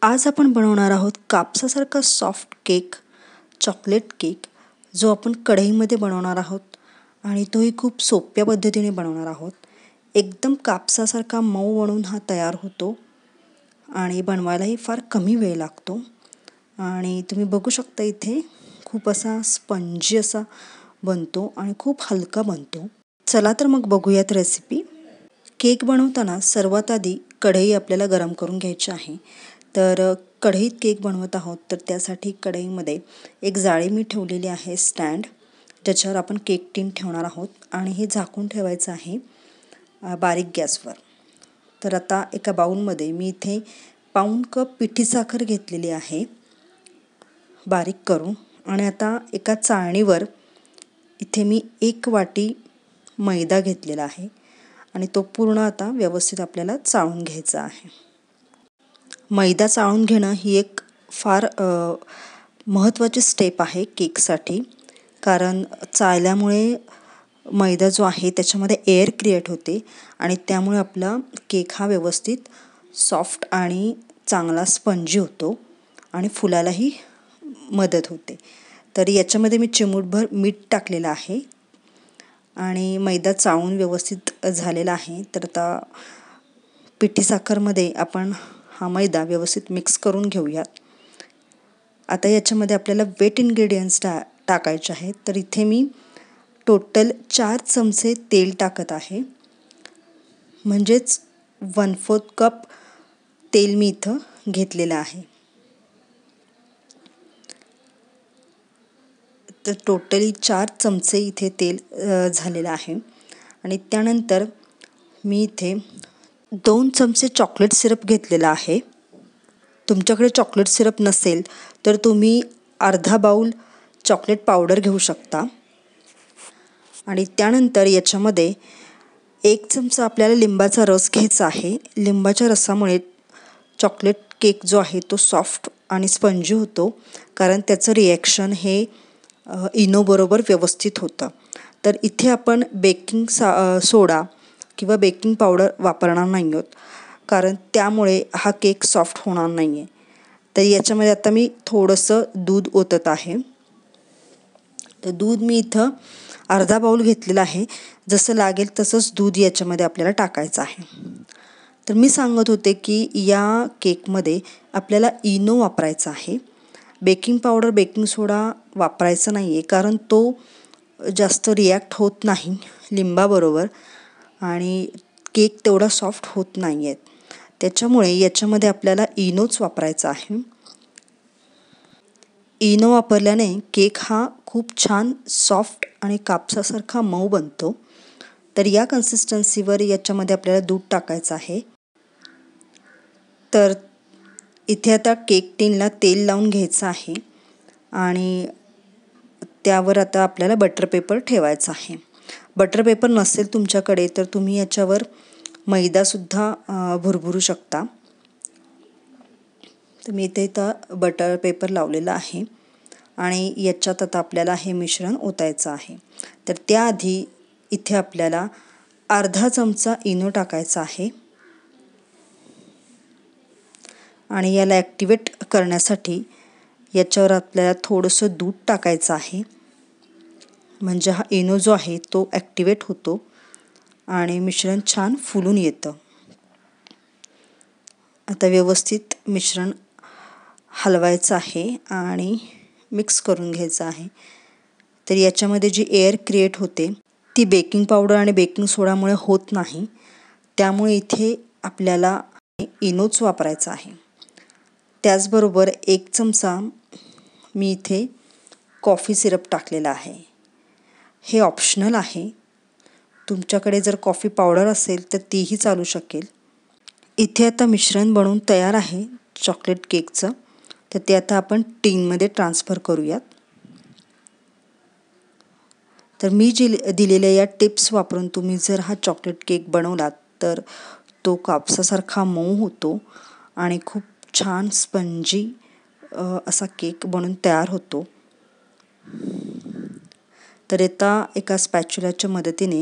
आज आपण बनवणार आहोत कापसासारखा सॉफ्ट केक, चॉकलेट केक, जो आपण कढईमध्ये बनवणार आहोत आणि तोही खूप सोप्या पद्धतीने बनवणार आहोत. एकदम कापसासारखा मऊ बनून हा तयार होतो आणि बनवायलाही फार कमी वेळ लागतो. आणि तुम्ही बघू शकता इथे खूप असा स्पंजी असा बनतो आणि खूप हलका बनतो. चला तर मग बघूयात रेसिपी. केक बनवताना सर्वात आधी कढई आपल्याला गरम करून घ्यायची आहे. तर कढईत केक बनवत आहोत तर त्यासाठी कढईमध्ये एक जाळी मी ठेवलेली आहे स्टँड, ज्याच्यावर आपण केक टीन ठेवणार आहोत आणि हे झाकून ठेवायचं आहे बारीक गॅसवर. तर आता एका बाउलमध्ये मी इथे पाऊण कप पिठी साखर घेतलेली आहे बारीक करून, आणि आता एका चाळणीवर इथे मी 1 वाटी मैदा घेतलेला आहे आणि तो पूर्ण आता व्यवस्थित आपल्याला चाळून घ्यायचा आहे. मैदा चाळून घेणं ही एक फार महत्त्वाची स्टेप आहे केकसाठी, कारण चाळल्यामुळे मैदा जो आहे त्याच्यामध्ये एअर क्रिएट होते आणि त्यामुळे आपला केक हा व्यवस्थित सॉफ्ट आणि चांगला स्पंजी होतो आणि फुलायलाही मदत होते. तर याच्यामध्ये मी चिमूटभर मीठ टाकलेलं आहे आणि मैदा चाळून व्यवस्थित झालेला आहे. तर आता पिठी साखरमध्ये आपण हा मैदा व्यवस्थित मिक्स करून घेऊयात. आता याच्यामध्ये आपल्याला वेट इन्ग्रेडियंट्स टाकायचे आहेत. तर इथे मी टोटल 4 चमचे तेल टाकत आहे, म्हणजेच 1/4 कप तेल मी इथं घेतलेलं आहे. तर टोटली 4 चमचे इथे तेल झालेलं आहे. आणि त्यानंतर मी इथे 2 चमचे चॉकलेट सिरप घेतलेला आहे. तुमच्याकडे चॉकलेट सिरप नसेल तर तुम्ही अर्धा बाउल चॉकलेट पावडर घेऊ शकता. आणि त्यानंतर याच्यामध्ये 1 चमचा आपल्याला लिंबाचा रस घ्यायचा आहे. लिंबाच्या रसामुळे चॉकलेट केक जो आहे तो सॉफ्ट आणि स्पंजी होतो, कारण त्याचं रिॲक्शन हे इनोबरोबर व्यवस्थित होतं. तर इथे आपण बेकिंग सोडा किंवा बेकिंग पावडर वापरणार नाही आहोत, कारण त्यामुळे हा केक सॉफ्ट होणार नाही आहे. तर याच्यामध्ये आता मी थोडंसं दूध ओतत आहे. तर दूध मी इथं अर्धा बाउल घेतलेला आहे. जसं लागेल तसंच दूध याच्यामध्ये आपल्याला टाकायचं आहे. तर मी सांगत होते की या केकमध्ये आपल्याला इनो वापरायचा आहे. बेकिंग पावडर, बेकिंग सोडा वापरायचा नाही आहे, कारण तो जास्त रिॲक्ट होत नाही लिंबाबरोबर आणि केक तेवढा सॉफ्ट होत नाही आहे. त्याच्यामुळे याच्यामध्ये आपल्याला इनोच वापरायचा आहे. इनो वापरल्याने केक हा खूप छान सॉफ्ट आणि कापसासारखा मऊ बनतो. तर या कन्सिस्टन्सीवर याच्यामध्ये आपल्याला दूध टाकायचं आहे. तर इथे आता केक टीनला तेल लावून घ्यायचं आहे आणि त्यावर आता आपल्याला बटर पेपर ठेवायचा आहे. बटर पेपर नसेल तुमच्याकडे तर तुम्ही याच्यावर मैदासुद्धा भुरभुरू शकता. तर मी इथे बटर पेपर लावलेला आहे आणि याच्यात आता आपल्याला हे मिश्रण ओतायचं आहे. तर त्याआधी इथे आपल्याला अर्धा चमचा इनो टाकायचा आहे आणि याला ॲक्टिवेट करण्यासाठी याच्यावर आपल्याला थोडंसं दूध टाकायचं आहे, म्हणजे हा इनो जो आहे तो ॲक्टिवेट होतो आणि मिश्रण छान फुलून येतं. आता व्यवस्थित मिश्रण हलवायचं आहे आणि मिक्स करून घ्यायचं आहे. तर याच्यामध्ये जी एअर क्रिएट होते ती बेकिंग पावडर आणि बेकिंग सोडामुळे होत नाही, त्यामुळे इथे आपल्याला इनोच वापरायचा आहे. त्याचबरोबर 1 चमचा मी इथे कॉफी सिरप टाकलेला आहे. हे ऑप्शनल आहे. तुमच्याकडे जर कॉफी पावडर असेल तर तीही चालू शकेल. इथे आता मिश्रण बनवून तयार आहे चॉकलेट केकचं. तर ते आता आपण टीनमध्ये ट्रान्सफर करूयात. तर मी दिलेल्या या टिप्स वापरून तुम्ही जर हा चॉकलेट केक बनवलात तर तो कापसासारखा मऊ होतो आणि खूप छान स्पंजी असा केक बनून तयार होतो. तर आता एका स्पॅच्युलाच्या मदतीने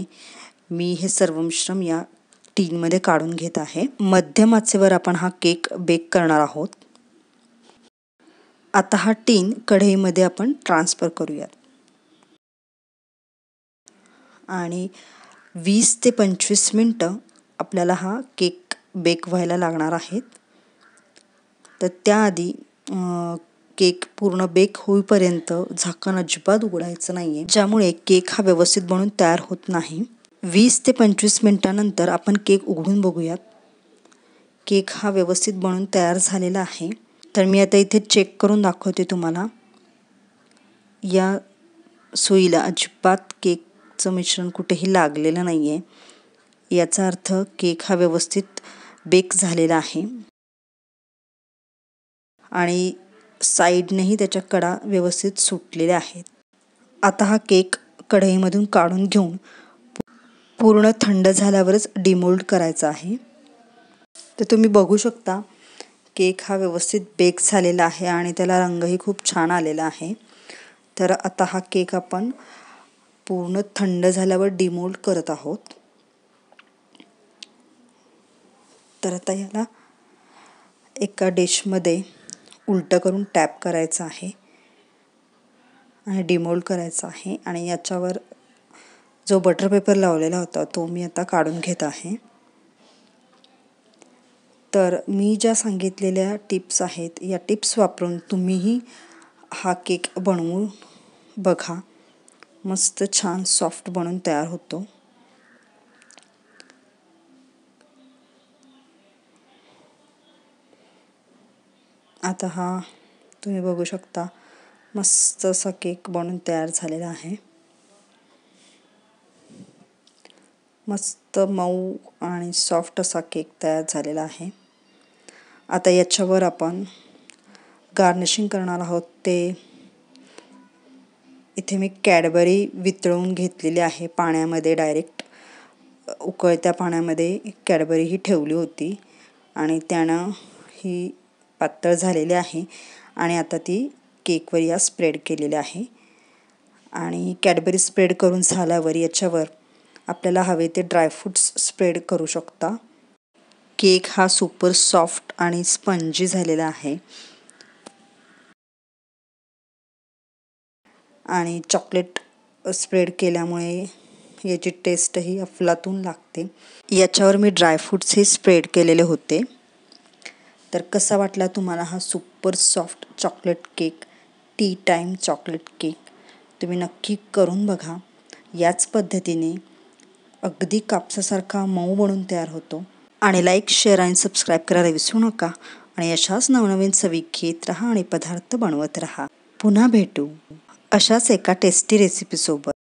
मी हे सर्व मिश्रण या टीनमध्ये काढून घेत आहे. मध्यम आचेवर आपण हा केक बेक करणार आहोत. आता हा टीन कढईमध्ये आपण ट्रान्सफर करूयात आणि 20 ते 25 मिनटं आपल्याला हा केक बेक व्हायला लागणार आहेत. तर त्याआधी केक पूर्ण बेक होईपर्यंत झाकण अजिबात उघडायचं नाही आहे, ज्यामुळे केक हा व्यवस्थित बनून तयार होत नाही. 20 ते 25 मिनटानंतर आपण केक उघडून बघूयात. केक हा व्यवस्थित बनून तयार झालेला आहे. तर मी आता इथे चेक करून दाखवते तुम्हाला. या सुईला अजिबात केकचं मिश्रण कुठेही लागलेलं नाही आहे. याचा अर्थ केक हा व्यवस्थित बेक झालेला आहे आणि साईडनेही त्याच्या कडा व्यवस्थित सुटलेल्या आहेत. आता हा केक कढईमधून काढून घेऊन पूर्ण थंड झाल्यावरच डिमोल्ड करायचा आहे. तर तुम्ही बघू शकता केक हा व्यवस्थित बेक झालेला आहे आणि त्याला रंगही खूप छान आलेला आहे. तर आता हा केक आपण पूर्ण थंड झाल्यावर डिमोल्ड करत आहोत. तर आता याला एका डिशमध्ये उलटं करून टॅप करायचं आहे आणि डिमोल्ड करायचं आहे आणि याच्यावर जो बटर पेपर लावलेला होता तो मी आता काढून घेत आहे. तर मी ज्या सांगितलेल्या टिप्स आहेत या टिप्स वापरून तुम्हीही हा केक बनवून बघा. मस्त छान सॉफ्ट बनून तयार होतो. आता हा तुम्ही बघू शकता मस्त असा केक बनून तयार झालेला आहे. मस्त मऊ आणि सॉफ्ट असा केक तयार झालेला आहे. आता याच्यावर आपण गार्निशिंग करणार आहोत. ते इथे मी कॅडबरी वितळवून घेतलेली आहे पाण्यामध्ये, डायरेक्ट उकळत्या पाण्यामध्ये कॅडबरी ही ठेवली होती आणि त्यानं ही पातळ झालेली आहे आणि आता ती केकवर या स्प्रेड केलेली आहे. आणि कॅडबरी स्प्रेड करून झाल्यावर याच्यावर आपल्याला हवे ते ड्रायफ्रूट्स स्प्रेड करू शकता. केक हा सुपर सॉफ्ट आणि स्पंजी झालेला आहे आणि चॉकलेट स्प्रेड केल्यामुळे याची टेस्टही अफलातून लागते. याच्यावर मी ड्रायफ्रूट्सही स्प्रेड केलेले होते. तर कसा वाटला तुम्हाला हा super soft chocolate cake, T time chocolate cake? तुम्ही नक्की करून बघा. याच पद्धतीने अगदी कापसासारखा मऊ बनून तयार होतो. आणि लाईक, शेअर आणि सबस्क्राईब करायला विसरू नका. आणि अशाच नवनवीन चवी घेत राहा आणि पदार्थ बनवत राहा. पुन्हा भेटू अशाच एका टेस्टी रेसिपीसोबत.